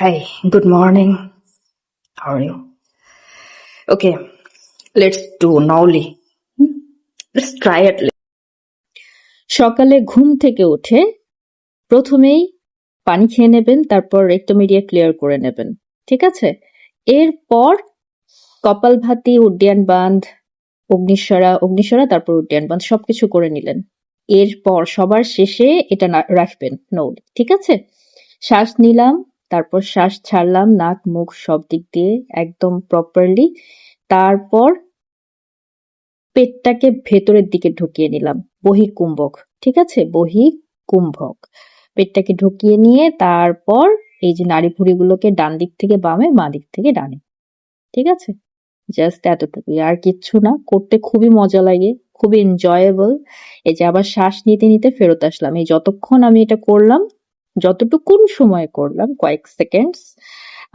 Hi, good morning. How are you? Okay, let's do Nowli. Let's try it. সকালে ঘুম থেকে উঠে প্রথমেই পানি খেয়ে নেবেন, তারপর রেক্টোমিডিয়া ক্লিয়ার করে নেবেন। ঠিক আছে? এরপর কপালভাতি, উড্ডয়ন বাঁধ, অগ্নিস্বরা তারপর উড্ডয়ন বাঁধ সবকিছু করে নিলেন। এরপর সবার শেষে এটা রাখবেন নৌলি। ঠিক আছে? শ্বাস নিলাম, তারপর শ্বাস ছাড়লাম নাক মুখ সব দিক দিয়ে একদম প্রপারলি। তারপর পেটটাকে ভেতরের দিকে ঢুকিয়ে নিলাম, বহিঃকুম্ভক। ঠিক আছে? বহিঃকুম্ভক। পেটটাকে ঢুকিয়ে নিয়ে তারপর এই যে নাড়িভুড়িগুলোকে ডান দিক থেকে বামে, বাঁ দিক থেকে ডানে। ঠিক আছে? জাস্ট এতটুকুই, আর কিচ্ছু না। করতে খুবই মজা লাগে, খুবই এনজয়েবল। এই যে আবার শ্বাস নিতে নিতে ফেরত আসলাম। এই যতক্ষণ আমি এটা করলাম, যতটুকুন সময় করলাম, কয়েক সেকেন্ডস,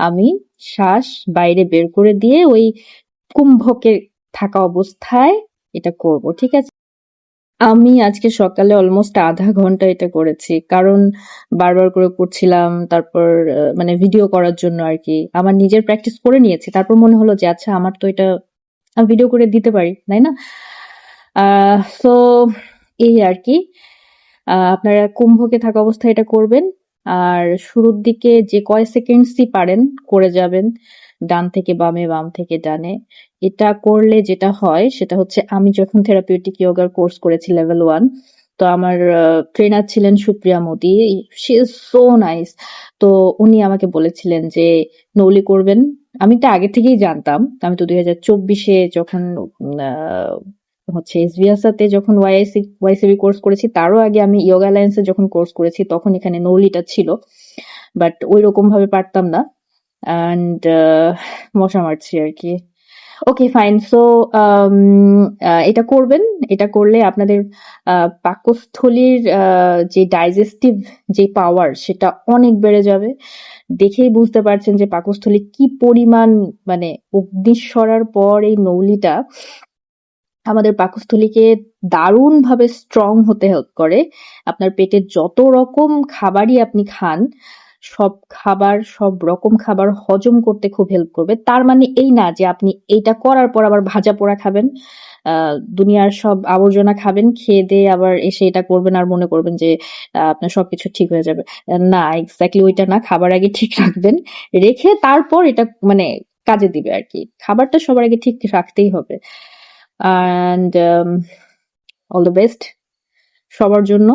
আমি শ্বাস বাইরে বের করে দিয়ে ওই কুম্ভকে থাকা অবস্থায় এটা করব। ঠিক আছে? আমি আজকে সকালে অলমোস্ট আধা ঘন্টা এটা করেছি, কারণ বারবার করে করছিলাম। তারপর মানে ভিডিও করার জন্য আর কি আমার নিজের প্র্যাকটিস করে নিয়েছি। তারপর মনে হলো যে আচ্ছা, আমার তো এটা আমি ভিডিও করে দিতে পারি, তাই না? সো এই আর কি। আপনারা কুম্ভকে থাকা অবস্থায় এটা করবেন। আর শুরুর দিকে যে কয় সেকেন্ডসই পারেন করে যাবেন, ডান থেকে বামে, বাম থেকে ডানে। এটা করলে যেটা হয় সেটা হচ্ছে, আমি যখন থেরাপিউটিক যোগার কোর্স করেছি লেভেল 1, তো আমার ট্রেনার ছিলেন Supriya Modi. She is so nice. তো উনি আমাকে বলেছিলেন যে নৌলি করবেন। আমি তো আগে থেকেই জানতাম। আমি তো 2024-এ যখন হচ্ছে এসভিএসতে যখন ওয়াইসিবি কোর্স করেছি, তারও আগে আমি ইয়োগা অ্যালায়েন্সে যখন কোর্স করেছি তখন এখানে নৌলিটা ছিল, বাট ওই রকম ভাবে পারতাম না। অ্যান্ড মশা মারছি আর কি। ওকে, ফাইন। সো এটা করবেন। এটা করলে আপনাদের পাকস্থলীর যে ডাইজেস্টিভ যে পাওয়ার সেটা অনেক বেড়ে যাবে। দেখেই বুঝতে পারছেন যে পাকস্থলী কি পরিমাণ, মানে অগ্নিস্বরার পর এই নৌলিটা আমাদের পাকস্থলীকে দারুণভাবে স্ট্রং হতে হেল্প করে। আপনার পেটে যত রকম খাবারই আপনি খান, সব রকম খাবার হজম করতে খুব হেল্প করবে। তার মানে এই না যে আপনি এইটা করার পর আবার ভাজা পোড়া খাবেন, দুনিয়ার সব আবর্জনা খাবেন, খেয়ে দিয়ে আবার এসে এটা করবেন আর মনে করবেন যে আপনার সবকিছু ঠিক হয়ে যাবে। না, এক্স্যাক্টলি ওইটা না। খাবার আগে ঠিক রাখবেন, রেখে তারপর এটা মানে কাজে দিবে আর কি। খাবারটা সবার আগে ঠিক রাখতেই হবে। অ্যান্ড অল দ্য বেস্ট সবার জন্য।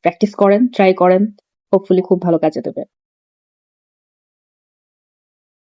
প্র্যাকটিস করেন, ট্রাই করেন, হোপফুলি খুব ভালো কাজে দেবে।